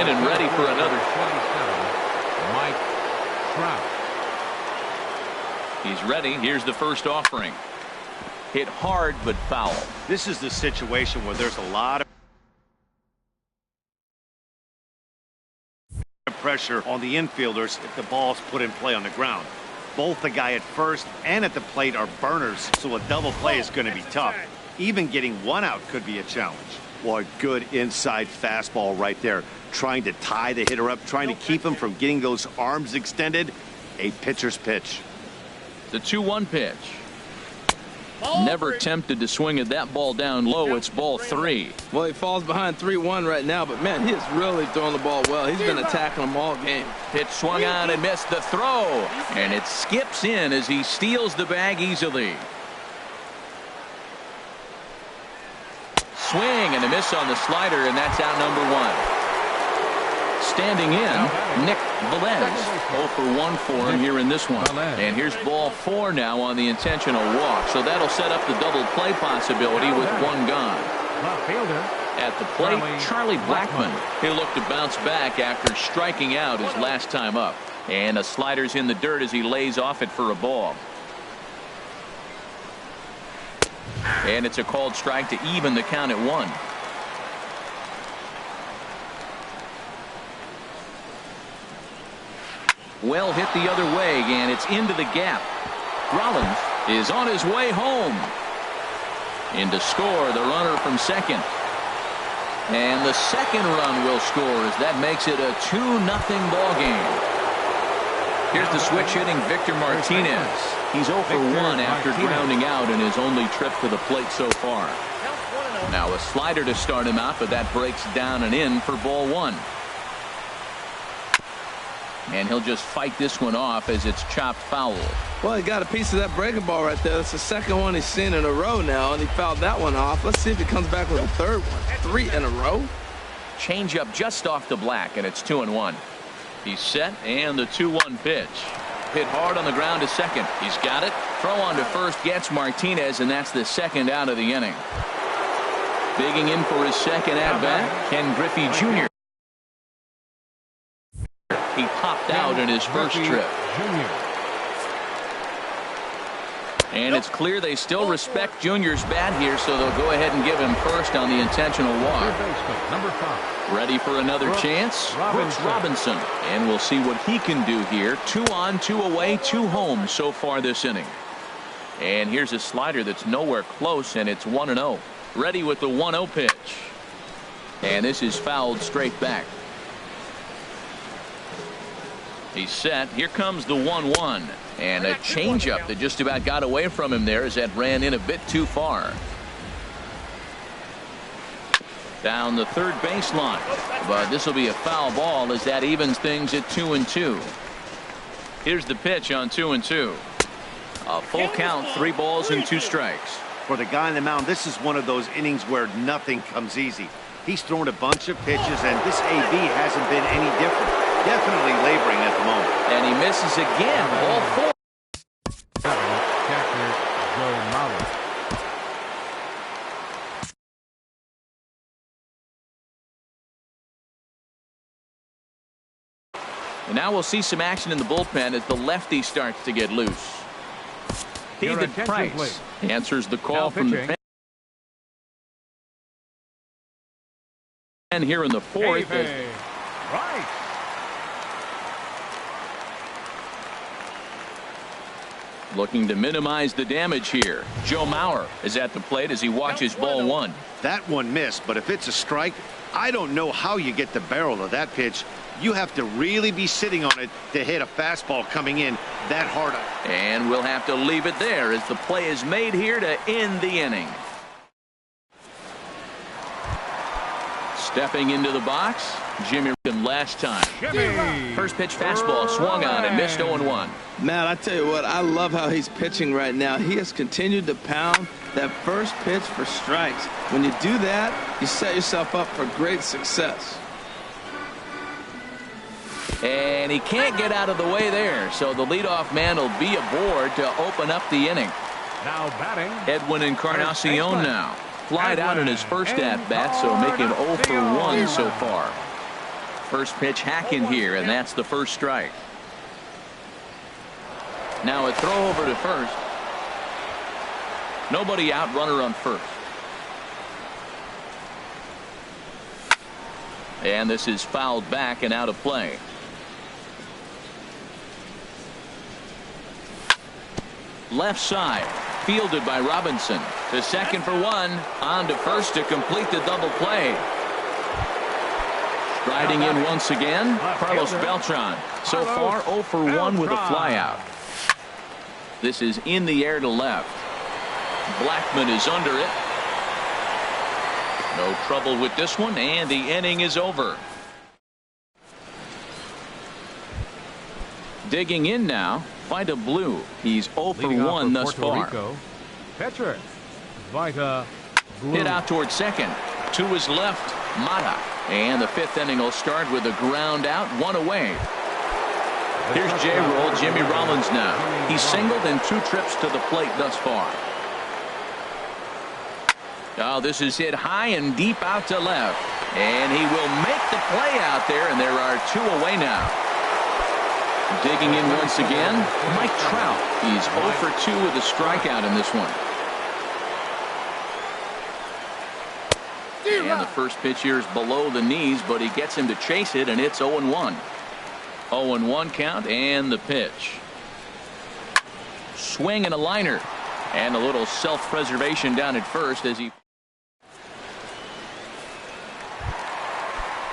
in and ready for another. Mike Trout. He's ready. Here's the first offering. Hit hard but foul. This is the situation where there's a lot of pressure on the infielders if the ball's put in play on the ground. Both the guy at first and at the plate are burners, so a double play is going to be tough. Even getting one out could be a challenge. Well, a good inside fastball right there. Trying to tie the hitter up, trying to keep him from getting those arms extended. A pitcher's pitch. The 2-1 pitch. Never tempted to swing at that ball down low. It's ball 3. Well, he falls behind 3-1 right now, but man, he is really throwing the ball well. He's been attacking them all game. Pitch swung on and missed the throw, and it skips in as he steals the bag easily. Swing and a miss on the slider, and that's out number 1. Standing in, Nick Velez. 0 for 1 for him here in this one. And here's ball 4 now on the intentional walk. So that'll set up the double play possibility with 1 gone. At the plate, Charlie Blackmon. He'll look to bounce back after striking out his last time up. And a slider's in the dirt as he lays off it for a ball. And it's a called strike to even the count at 1. Well hit the other way, and it's into the gap. Rollins is on his way home. In to score, the runner from second. And the second run will score as that makes it a 2-0 ball game. Here's the switch hitting Victor Martinez. He's 0 for 1 after grounding out in his only trip to the plate so far. Now a slider to start him out, but that breaks down and in for ball 1. And he'll just fight this one off as it's chopped foul. Well, he got a piece of that breaking ball right there. That's the second one he's seen in a row now, and he fouled that one off. Let's see if he comes back with a third one. 3 in a row. Change up just off the black, and it's 2-1. He's set, and the 2-1 pitch. Hit hard on the ground to second. He's got it. Throw on to first gets Martinez, and that's the second out of the inning. Digging in for his second at-bat, Ken Griffey Jr. He popped out in his first trip. And it's clear they still respect Junior's bat here, so they'll go ahead and give him first on the intentional walk. Ready for another chance? Brooks Robinson. And we'll see what he can do here. 2 on, 2 away, 2 home so far this inning. And here's a slider that's nowhere close, and it's 1-0. Ready with the 1-0 pitch. And this is fouled straight back. He's set. Here comes the 1-1. And a changeup that just about got away from him there as that ran in a bit too far. Down the third baseline. But this will be a foul ball as that evens things at 2-2. Here's the pitch on 2-2. A full count, 3 balls and 2 strikes. For the guy on the mound, this is one of those innings where nothing comes easy. He's thrown a bunch of pitches, and this AB hasn't been any different. Definitely laboring at the moment. And he misses again. Ball 4. Catcher Joe Mauer. And now we'll see some action in the bullpen as the lefty starts to get loose. David Price answers the call from the pen. And here in the 4th. Right. Looking to minimize the damage here. Joe Mauer is at the plate as he watches ball 1. That one missed, but if it's a strike, I don't know how you get the barrel of that pitch. You have to really be sitting on it to hit a fastball coming in that hard. And we'll have to leave it there as the play is made here to end the inning. Stepping into the box, Jimmy last time. First pitch fastball swung on and missed 0-1. Man, I tell you what, I love how he's pitching right now. He has continued to pound that first pitch for strikes. When you do that, you set yourself up for great success. And he can't get out of the way there, so the leadoff man will be aboard to open up the inning. Now batting, Edwin Encarnacion now. Flied out in his first at-bat, so making 0 for 1 so far. First pitch hacking here, and that's the first strike. Now a throw over to first. Nobody out, runner on first. And this is fouled back and out of play. Left side, fielded by Robinson. To second for one, on to first to complete the double play. Striding in once again, Carlos Beltran. So far 0 for 1 with a flyout. This is in the air to left. Blackman is under it. No trouble with this one, and the inning is over. Digging in now, Vita Blue. He's 0 for 1 thus far. Pitcher, Vita Blue. Hit out towards second. To his left, Mata. And the fifth inning will start with a ground out, one away. Here's J-Roll, Jimmy Rollins now. He's singled in 2 trips to the plate thus far. Oh, this is hit high and deep out to left. And he will make the play out there, and there are 2 away now. Digging in once again, Mike Trout. He's 0 for 2 with a strikeout in this one. And the first pitch here is below the knees, but he gets him to chase it, and it's 0-1. 0-1 count, and the pitch. Swing and a liner. And a little self-preservation down at first as he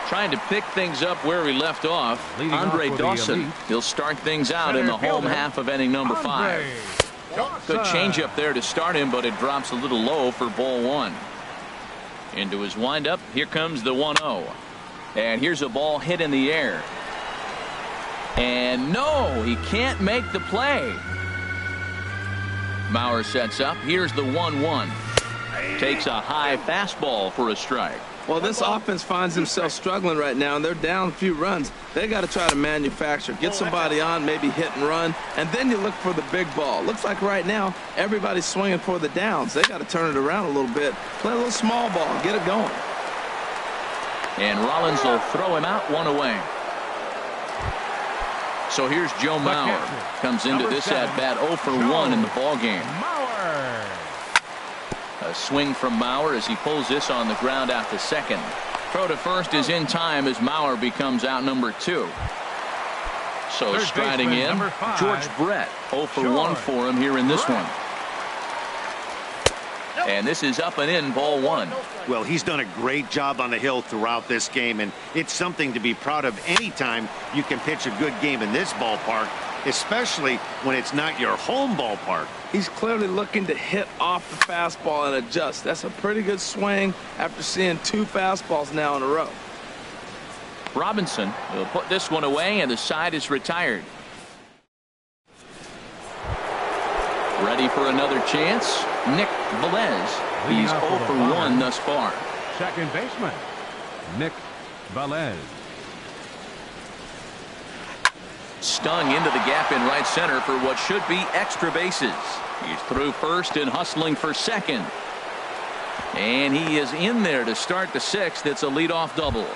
trying to pick things up where we left off. Andre Dawson. He'll start things out in the home half of inning number 5. Good changeup there to start him, but it drops a little low for ball 1. Into his windup. Here comes the 1-0. And here's a ball hit in the air. And no, he can't make the play. Mauer sets up. Here's the 1-1. Takes a high fastball for a strike. Well, this offense finds themselves struggling right now, and they're down a few runs. They got to try to manufacture, get somebody on, maybe hit and run, and then you look for the big ball. Looks like right now everybody's swinging for the downs. They got to turn it around a little bit, play a little small ball, get it going. And Rollins will throw him out, 1 away. So here's Joe Mauer. Comes into this at bat 0 for 1 in the ball game. A swing from Mauer as he pulls this on the ground out to second. Throw to first is in time as Mauer becomes out number 2. So striding in, George Brett. 0 for 1 for him here in this one. And this is up and in, ball 1. Well, he's done a great job on the hill throughout this game, and it's something to be proud of anytime you can pitch a good game in this ballpark, especially when it's not your home ballpark. He's clearly looking to hit off the fastball and adjust. That's a pretty good swing after seeing 2 fastballs now in a row. Robinson will put this one away, and the side is retired. Ready for another chance. Nick Velez. He's 0 for 1 thus far. Second baseman, Nick Velez. Stung into the gap in right center for what should be extra bases. He's through first and hustling for second. And he is in there to start the 6th. It's a leadoff double.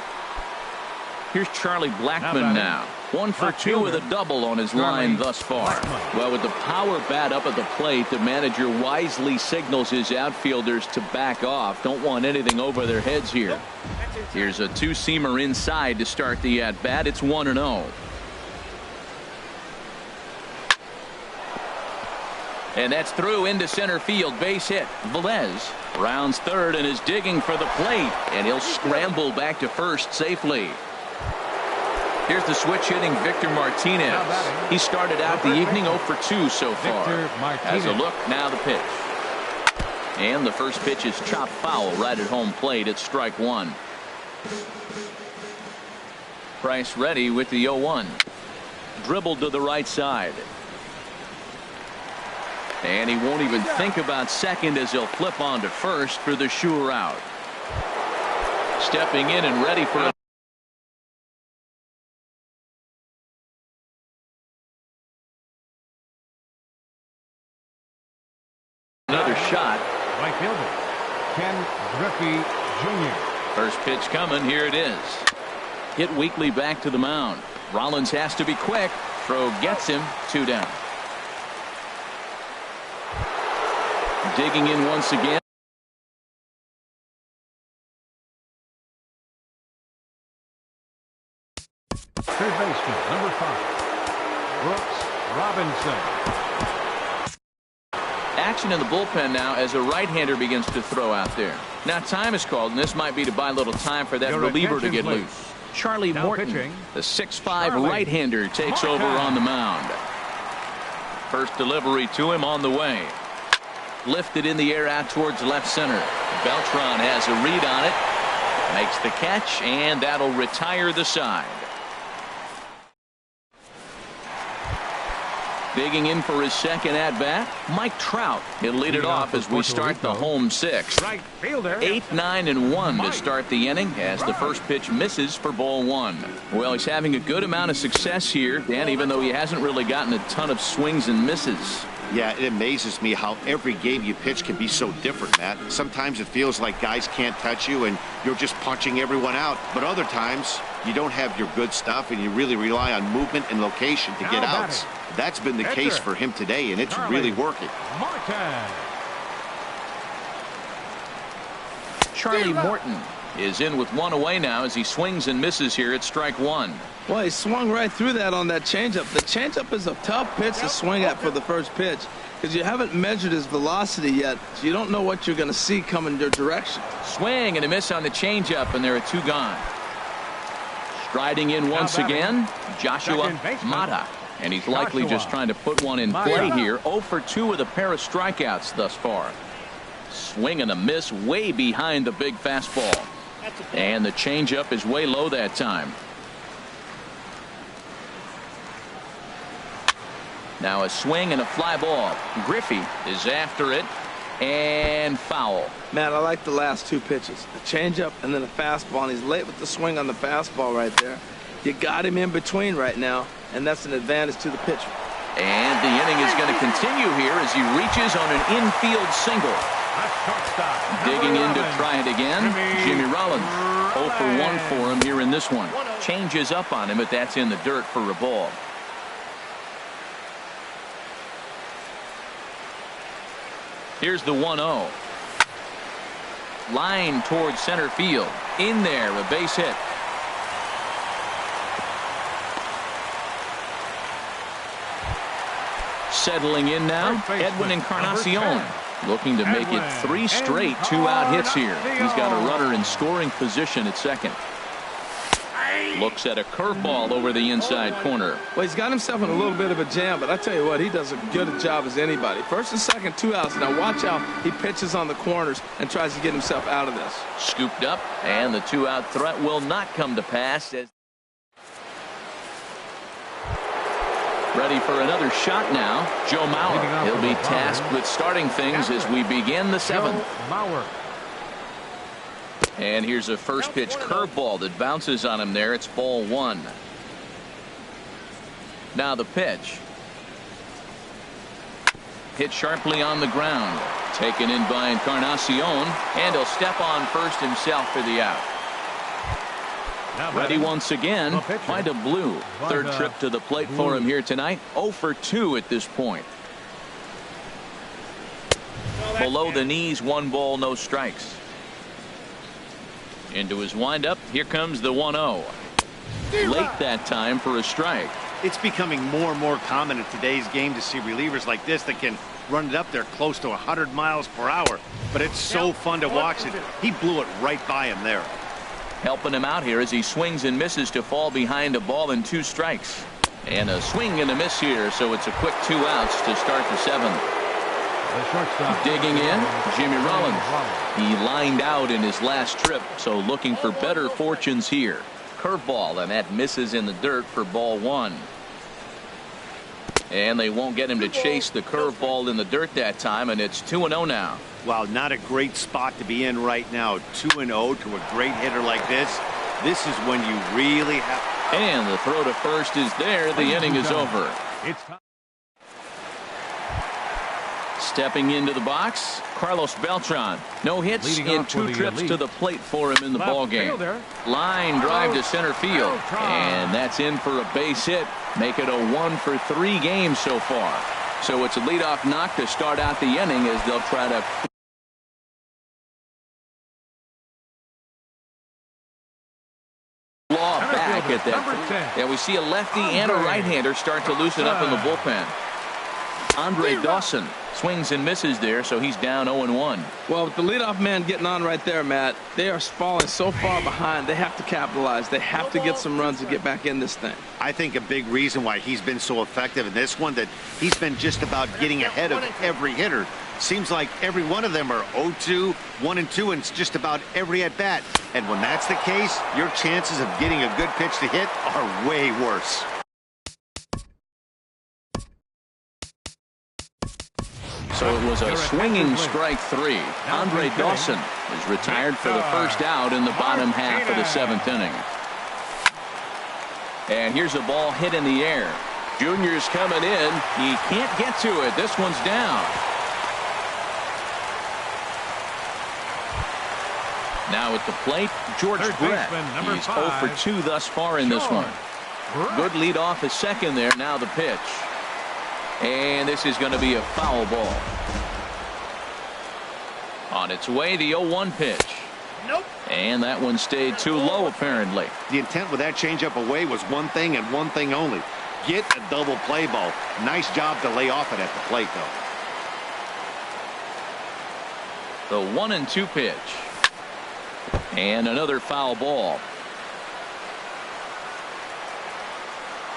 Here's Charlie Blackman now. 1 for 2 with a double on his line thus far. Well, with the power bat up at the plate, the manager wisely signals his outfielders to back off. Don't want anything over their heads here. Here's a 2-seamer inside to start the at-bat. It's 1-0. And that's through into center field. Base hit. Velez rounds third and is digging for the plate. And he'll scramble back to first safely. Here's the switch hitting Victor Martinez. He started out the evening 0 for 2 so far. As a look, now the pitch. And the first pitch is chopped foul right at home plate. It's strike 1. Price ready with the 0-1. Dribbled to the right side. And he won't even think about second as he'll flip on to first for the sure out. Stepping in and ready for another shot. Right fielder, Ken Griffey Jr. First pitch coming. Here it is. hit weakly back to the mound. Rollins has to be quick. Throw gets him. 2 down. Digging in once again. Third baseman, number 5, Brooks Robinson. Action in the bullpen now as a right-hander begins to throw out there. Now time is called, and this might be to buy a little time for that Your reliever to get attention, loose. Charlie Now Morton, pitching, the 6'5 Charlie right-hander, takes over on the mound. First delivery to him on the way. Lifted in the air out towards left center. Beltran has a read on it. Makes the catch, and that'll retire the side. Digging in for his second at-bat, Mike Trout. He'll lead it off as we start the home 6. Right fielder. 8, 9, and 1 to start the inning as the first pitch misses for ball 1. Well, he's having a good amount of success here, Dan, even though he hasn't really gotten a ton of swings and misses. Yeah, it amazes me how every game you pitch can be so different, Matt. Sometimes it feels like guys can't touch you and you're just punching everyone out. But other times, you don't have your good stuff and you really rely on movement and location to get outs. That's been the case for him today, and it's really working. Charlie Morton is in with 1 away now as he swings and misses here at strike 1. Well, he swung right through that on that changeup. The changeup is a tough pitch to swing at for the first pitch because you haven't measured his velocity yet, so you don't know what you're going to see coming your direction. Swing and a miss on the changeup, and there are 2 gone. Striding in once again, Joshua Mata. And he's likely just trying to put one in play here. 0 for 2 with a pair of strikeouts thus far. Swing and a miss way behind the big fastball. And the changeup is way low that time. Now a swing and a fly ball. Griffey is after it. And foul. Matt, I like the last 2 pitches. The changeup and then a fastball. And he's late with the swing on the fastball right there. You got him in between right now, and that's an advantage to the pitcher. And the inning is going to continue here as he reaches on an infield single. Digging in to try it again, Jimmy Rollins. 0 for 1 for him here in this one. Changes up on him, but that's in the dirt for a ball. Here's the 1-0. Line towards center field. In there, a base hit. Settling in now, Edwin Encarnacion, looking to make it 3 straight 2-out hits here. He's got a runner in scoring position at second. Looks at a curveball over the inside corner. Well, he's got himself in a little bit of a jam, but I tell you what, he does as good a job as anybody. First and second, 2 outs. Now watch how he pitches on the corners and tries to get himself out of this. Scooped up, and the 2-out threat will not come to pass. Ready for another shot now, Joe Mauer. He'll be tasked with starting things as we begin the 7th. And here's a first pitch curveball that bounces on him there. It's ball 1. Now the pitch. Hit sharply on the ground. Taken in by Encarnacion, and he'll step on first himself for the out. Ready once again, Vida Blue. Third trip to the plate for him here tonight. 0 for 2 at this point. Below the knees, 1 ball, no strikes. Into his windup, here comes the 1-0. Late that time for a strike. It's becoming more and more common in today's game to see relievers like this that can run it up there close to 100 miles per hour. But it's so fun to watch it. He blew it right by him there. Helping him out here as he swings and misses to fall behind a ball and 2 strikes. And a swing and a miss here, so it's a quick 2 outs to start the 7th. Digging in, Jimmy Rollins. He lined out in his last trip, so looking for better fortunes here. Curveball, and that misses in the dirt for ball 1. And they won't get him to chase the curveball in the dirt that time, and it's 2-0 now. Wow, not a great spot to be in right now. 2-0 to a great hitter like this. This is when you really have. And the throw to first is there. The inning is over. Stepping into the box, Carlos Beltran. No hits Leading in off 2 for the trips to elite. the plate for him in the Left ball game. fielder. Line drive to center field, Beltran. and that's in for a base hit. Make it a 1-for-3 game so far. So it's a leadoff knock to start out the inning as they'll try to claw back at Number that. 10. Yeah, we see a lefty and a right-hander start to loosen up in the bullpen. Andre Dawson swings and misses there, so he's down 0-1. Well, with the leadoff man getting on right there, Matt, they are falling so far behind. They have to capitalize. They have to get some runs to get back in this thing. I think a big reason why he's been so effective in this one that he's been just about getting ahead of every hitter. Seems like every one of them are 0-2, 1-2, and it's just about every at-bat. And when that's the case, your chances of getting a good pitch to hit are way worse. So it was a swinging strike 3. Andre Dawson is retired for the first out in the bottom half of the 7th inning. And here's a ball hit in the air. Junior's coming in. He can't get to it. This one's down. Now at the plate, George Brett. He's 0 for 2 thus far in this one. Good lead off his second there. Now the pitch. And this is going to be a foul ball. On its way, the 0-1 pitch. Nope. And that one stayed too low, apparently. The intent with that changeup away was one thing and one thing only. Get a double play ball. Nice job to lay off it at the plate, though. The 1-2 pitch. And another foul ball.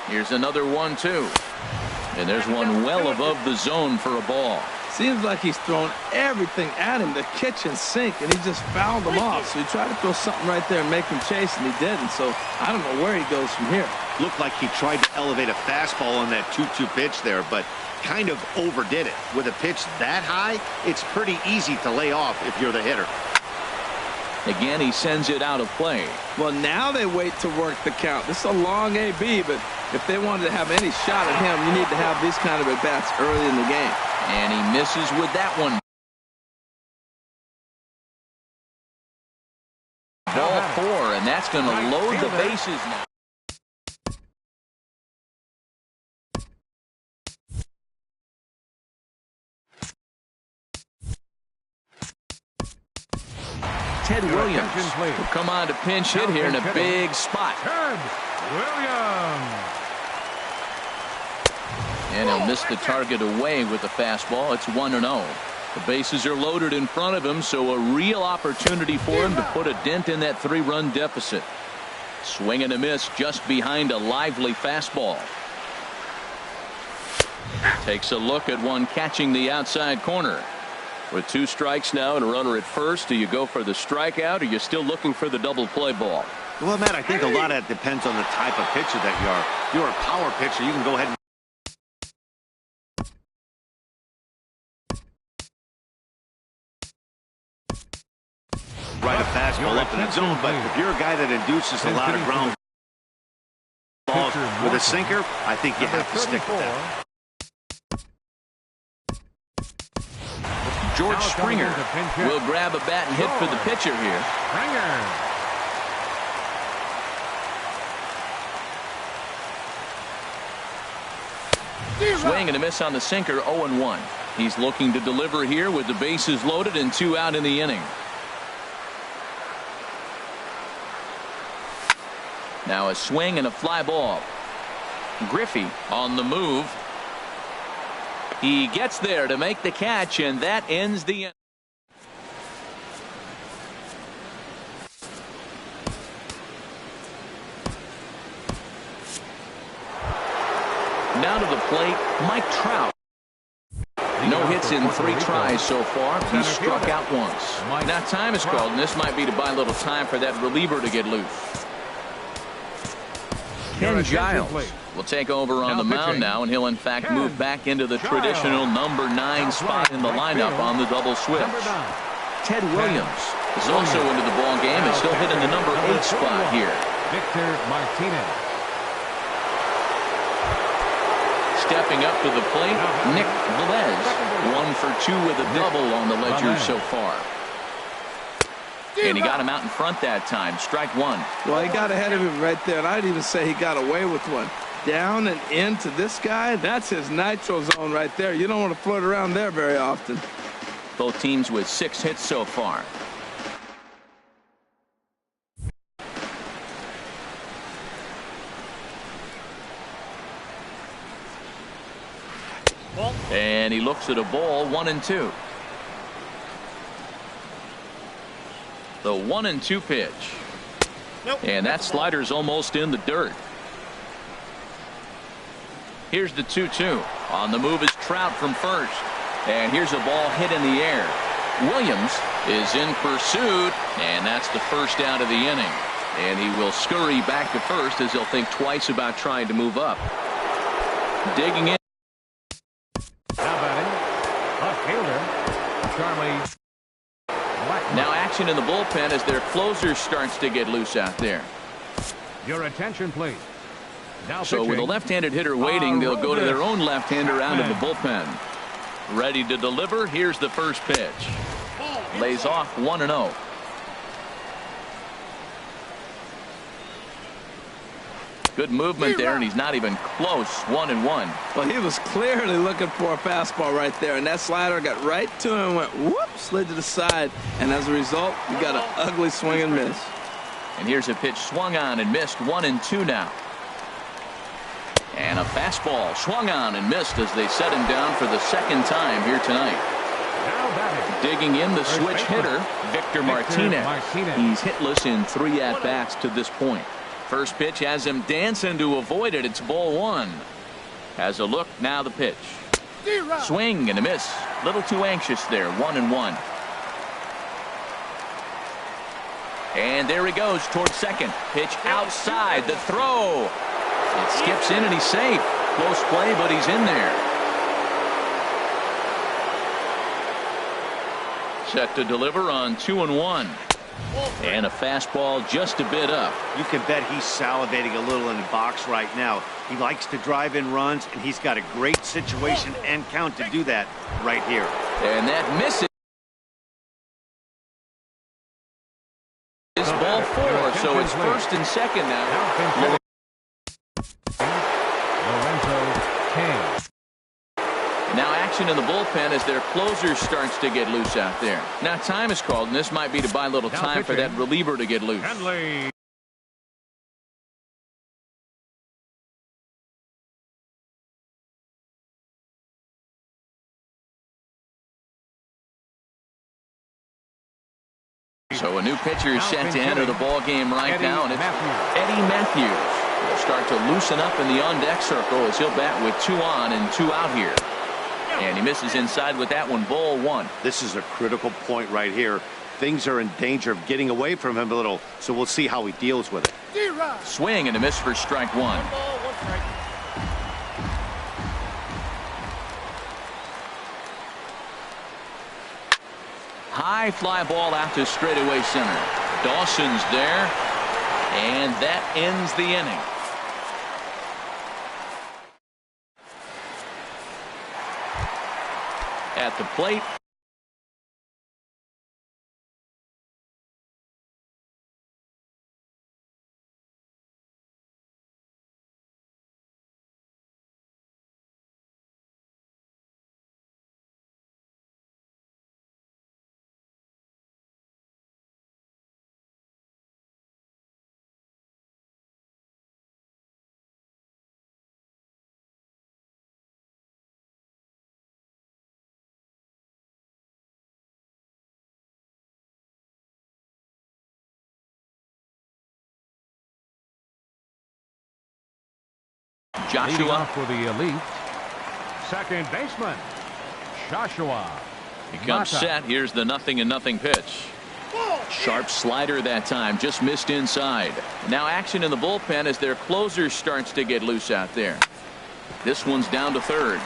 Here's another 1-2. And there's one well above the zone for a ball. Seems like he's thrown everything at him, the kitchen sink, and he just fouled him off. So he tried to throw something right there and make him chase, and he didn't. So I don't know where he goes from here. Looked like he tried to elevate a fastball on that 2-2 pitch there, but kind of overdid it. With a pitch that high, it's pretty easy to lay off if you're the hitter. Again, he sends it out of play. Well, now they wait to work the count. This is a long AB, but if they wanted to have any shot at him, you need to have these kind of at-bats early in the game. And he misses with that one. Ball 4, and that's going to load the bases now. Ted Williams will come on to pinch hit here in a big spot. Ted Williams. And he'll miss the target away with the fastball. It's 1-0. The bases are loaded in front of him, so a real opportunity for him to put a dent in that 3-run deficit. Swing and a miss just behind a lively fastball. Takes a look at one catching the outside corner. With 2 strikes now and a runner at first, do you go for the strikeout, or are you still looking for the double play ball? Well, Matt, I think a lot of that depends on the type of pitcher that you are. If you're a power pitcher, you can go ahead and right a fastball up in that zone, but if you're a guy that induces a lot of ground balls with a sinker, I think you have to stick with that. George Springer will grab a bat and hit for the pitcher here. Swing and a miss on the sinker, 0-1. He's looking to deliver here with the bases loaded and 2 out in the inning. Now a swing and a fly ball. Griffey on the move. He gets there to make the catch, and that ends the inning. Now to the plate, Mike Trout. No hits in 3 tries so far. He's struck out once. Now time is called, and this might be to buy a little time for that reliever to get loose. Ken Giles will take over on the mound now, and he'll in fact move back into the traditional number 9 spot in the lineup on the double switch. Ted Williams is also into the ball game, and still hitting the number 8 spot here. Victor Martinez. Stepping up to the plate, Nick Velez. 1 for 2 with a double on the ledger so far. And he got him out in front that time. Strike 1. Well, he got ahead of him right there, and I'd even say he got away with one. Down and into this guy, that's his nitro zone right there. You don't want to float around there very often. Both teams with 6 hits so far. And he looks at a ball, 1-2. The 1-2 pitch. And that slider's almost in the dirt. Here's the 2-2. On the move is Trout from first. And here's a ball hit in the air. Williams is in pursuit, and that's the first out of the inning. And he will scurry back to first as he'll think twice about trying to move up. Digging in. Now batting, left fielder, Charlie. Now action in the bullpen as their closer starts to get loose out there. Your attention, please. Now So pitching. with a left-handed hitter waiting, they'll go to their own left-hander out of the bullpen. Ready to deliver. Here's the first pitch. Lays off 1-0. Good movement there, and he's not even close. 1-1. Well, he was clearly looking for a fastball right there, and that slider got right to him and went whoop, slid to the side, and as a result, you got an ugly swing and miss. And here's a pitch swung on and missed. 1-2 now. And a fastball swung on and missed as they set him down for the second time here tonight. Now batting. Digging in the switch hitter, Victor Martinez. He's hitless in 3 at-bats to this point. First pitch has him dancing to avoid it. It's ball 1. Has a look. Now the pitch. Swing and a miss. Little too anxious there. 1-1. And there he goes towards second. Pitch outside. The throw. It skips in and he's safe. Close play, but he's in there. Set to deliver on 2-1. And a fastball just a bit up. You can bet he's salivating a little in the box right now. He likes to drive in runs, and he's got a great situation and count to do that right here. And that misses. It's ball 4, so it's first and second now. Now action in the bullpen as their closer starts to get loose out there. Now time is called, and this might be to buy a little time for that reliever to get loose. Henley. So a new pitcher is set to enter the ball game right now, and it's Eddie Matthews. He'll start to loosen up in the on-deck circle as he'll bat with 2 on and 2 out here. And he misses inside with that one. Ball 1. This is a critical point right here. Things are in danger of getting away from him a little, so we'll see how he deals with it. Swing and a miss for strike 1. High fly ball out to straightaway center. Dawson's there, and that ends the inning. At the plate, Leading Joshua. off for the elite, second baseman, Joshua. He comes set. Here's the 0-0 pitch. Sharp slider that time. Just missed inside. Now action in the bullpen as their closer starts to get loose out there. This one's down to third.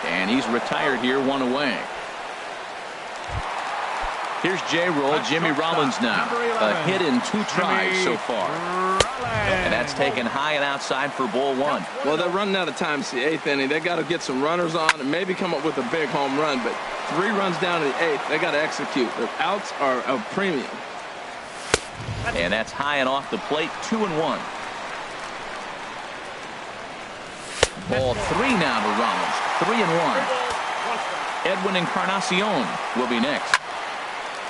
And he's retired here, 1 away. Here's J-Roll, Jimmy Rollins now. A hit in 2 tries so far. And that's taken high and outside for ball 1. Well, they're running out of time. It's the 8th inning. They got to get some runners on and maybe come up with a big home run. But 3 runs down to the 8th. They got to execute. The outs are a premium. And that's high and off the plate, 2-1. Ball 3 now to Rollins, 3-1. Edwin Encarnacion will be next.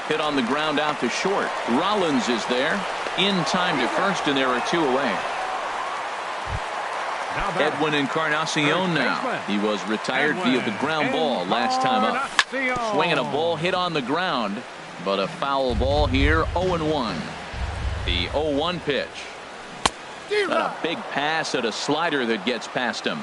Hit on the ground out to short. Rollins is there. In time to first, and there are 2 away. Edwin Encarnacion now. He was retired via the ground ball last time up. Swinging a ball hit on the ground, but a foul ball here, 0-1. The 0-1 pitch. And a big pass at a slider that gets past him.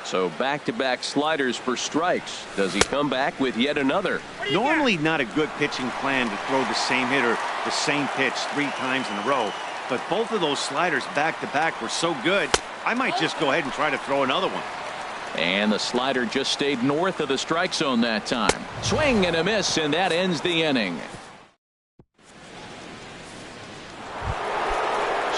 So back-to-back sliders for strikes. Does he come back with yet another? Normally not a good pitching plan to throw the same hitter the same pitch 3 times in a row, but both of those sliders back-to-back were so good, I might just go ahead and try to throw another one. And the slider just stayed north of the strike zone that time. Swing and a miss, and that ends the inning.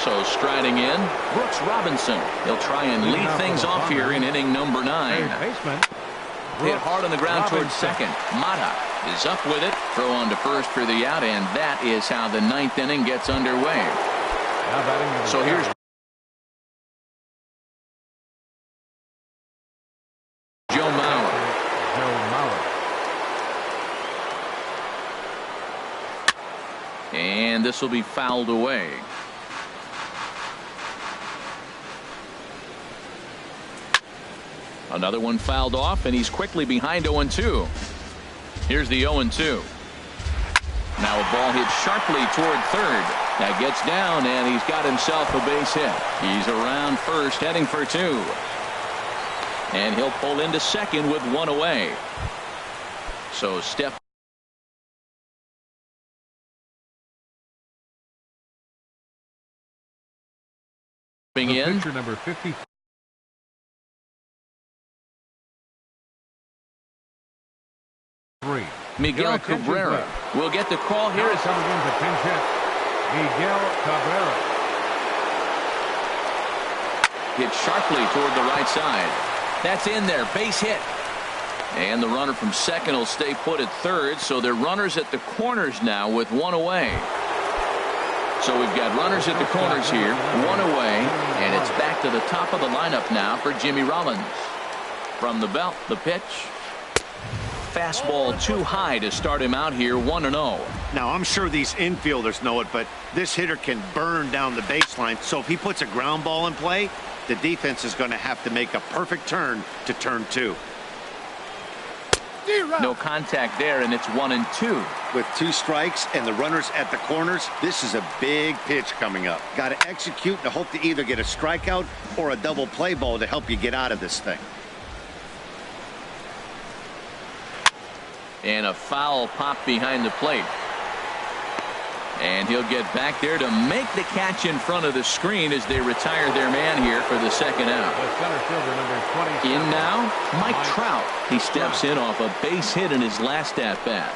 So striding in, Brooks Robinson. He'll try and lead things off here in inning number 9. Hit hard on the ground towards second. Mata is up with it. Throw on to first for the out, and that is how the 9th inning gets underway. So here's Joe Mauer. And this will be fouled away. Another one fouled off, and he's quickly behind 0-2. Here's the 0-2. Now a ball hit sharply toward third. That gets down, and he's got himself a base hit. He's around first, heading for 2. And he'll pull into second with 1 away. So step in. Pitcher number 50. Miguel Cabrera will get the call here. Coming in to pinch hit, Miguel Cabrera. Hit sharply toward the right side. That's in there. Base hit. And the runner from second will stay put at third. So they're runners at the corners now with 1 away. So we've got runners at the corners here, 1 away, and it's back to the top of the lineup now for Jimmy Rollins. From the belt, the pitch. Fastball too high to start him out here, 1-0. Now, I'm sure these infielders know it, but this hitter can burn down the baseline. So if he puts a ground ball in play, the defense is going to have to make a perfect turn to turn 2. No contact there, and it's 1-2. With 2 strikes and the runners at the corners, this is a big pitch coming up. Got to execute and hope to either get a strikeout or a double play ball to help you get out of this thing. And a foul pop behind the plate. And he'll get back there to make the catch in front of the screen as they retire their man here for the second out. The center fielder number 20. In now, Mike Trout. He steps in off a base hit in his last at-bat.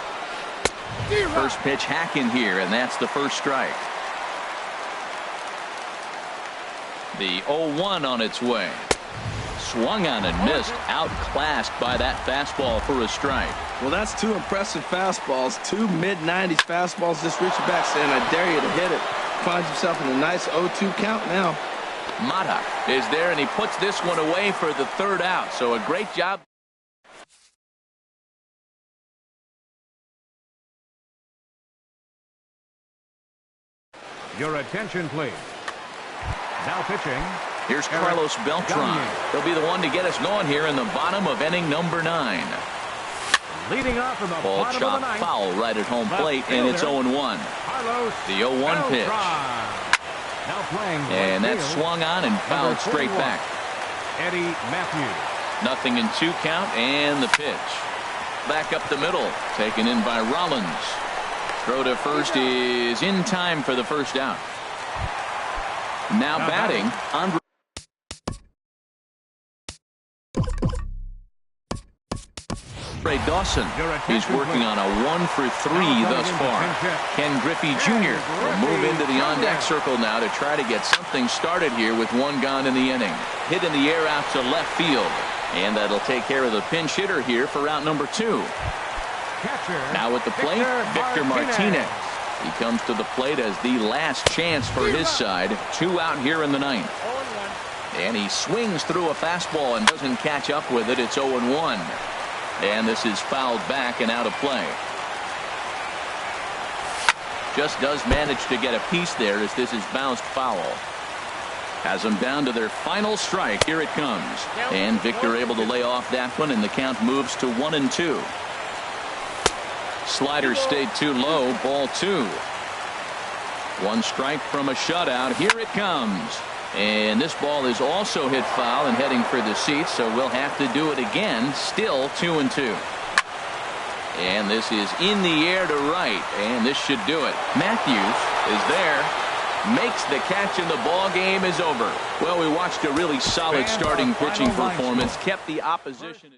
First pitch hacking here, and that's the first strike. The 0-1 on its way. Swung on and missed, outclassed by that fastball for a strike. Well, that's 2 impressive fastballs, 2 mid-90s fastballs just reaching back saying, I dare you to hit it. Finds himself in a nice 0-2 count now. Mata is there, and he puts this one away for the third out. So a great job. Your attention, please. Now pitching. Here's Carlos Beltran. He'll be the one to get us going here in the bottom of inning number 9. Leading off from the Ball bottom chop of the ninth. foul right at home plate, and it's 0-1. Carlos The 0-1 pitch. Now playing And right that's field, swung on and fouled straight 41, back. Eddie Matthews. Nothing in 2 count, and the pitch. Back up the middle, taken in by Rollins. Throw to first is in time for the first out. Now batting, Andre. Ray Dawson. He's working on a 1 for 3 thus far. Ken Griffey Jr. will move into the on-deck circle now to try to get something started here with 1 gone in the inning. Hit in the air out to left field. And that'll take care of the pinch hitter here for out number 2. Now at the plate, Victor Martinez. He comes to the plate as the last chance for his side. 2 out here in the 9th. And he swings through a fastball and doesn't catch up with it. It's 0-1. And this is fouled back and out of play. Just does manage to get a piece there as this is bounced foul. Has them down to their final strike. Here it comes. And Victor able to lay off that one, and the count moves to 1-2. Slider stayed too low. Ball 2. 1 strike from a shutout. Here it comes. And this ball is also hit foul and heading for the seats, so we'll have to do it again. Still 2-2. And this is in the air to right, and this should do it. Matthews is there, makes the catch, and the ball game is over. Well, we watched a really solid starting pitching performance, kept the opposition.